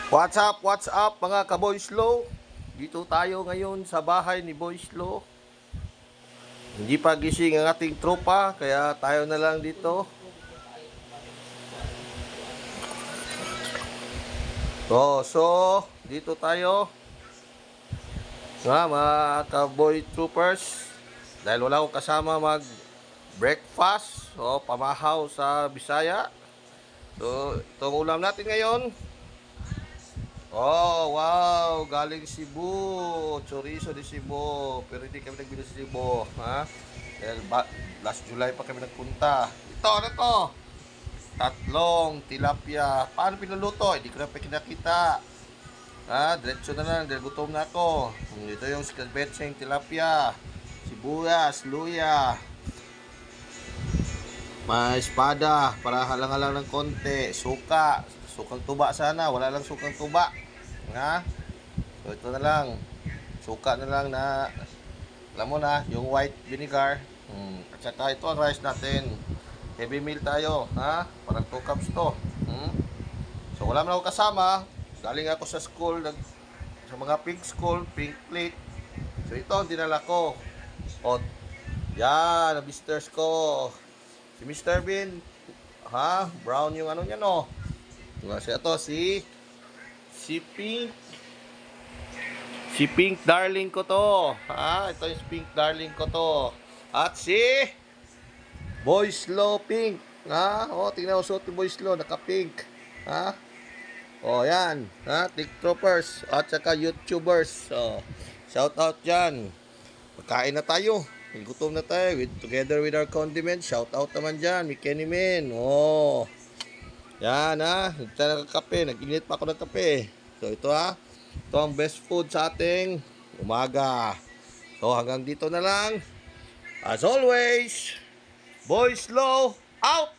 What's up mga ka-Boy Slow? Dito tayo ngayon sa bahay ni Boy Slow. Hindi pa gising ang ating tropa, kaya tayo na lang dito. So, dito tayo. Mga ka-Boy Troopers. Dahil wala akong kasama mag-breakfast. So, pamahaw sa Bisaya. So, itong ulam natin ngayon. Oh, wow! Galing Cebu. Chorizo de Cebu. Pero hindi kami nagbili sa Cebu. Ha? Dahil last July pa kami nagpunta. Ito, ano to? Tatlong tilapia. Paano pinuluto? Hindi ko na pa kinakita. Diretso na lang. Dahil gutom na ako. Ito yung scalbetseng tilapia. Sibuyas, luya. May espada para halang-halang ng konti. Suka. Sukang tuba sana. Wala lang sukang tuba. So ito na lang. Suka na lang na, alam mo na, yung white vinegar. At saka ito ang rice natin. Heavy meal tayo. Parang 2 cups to. So wala man ako kasama. Galing ako sa school. Sa mga pink school. Pink plate. So ito ang dinala ko. O, yan. Ang visitors ko. Si Mr. Bean. Brown yung ano niya, no? Siya to, si Pink. Si Pink darling ko to. Ito yung Pink darling ko to. At si Boy Slow Pink. Tingnan mo suot ni Boy Slow, naka-pink. Yan. TikTokers at saka YouTubers. So, shout out dyan. Pagkain na tayo. Gutom na tayo. Together with our condiments. Shout out naman dyan. May Kenny Men. Yan Hindi tayo nagkakape. Nag-init pa ako ng kape. So ito ito ang best food sa ating umaga. So hanggang dito na lang. As always, Boy Slow out!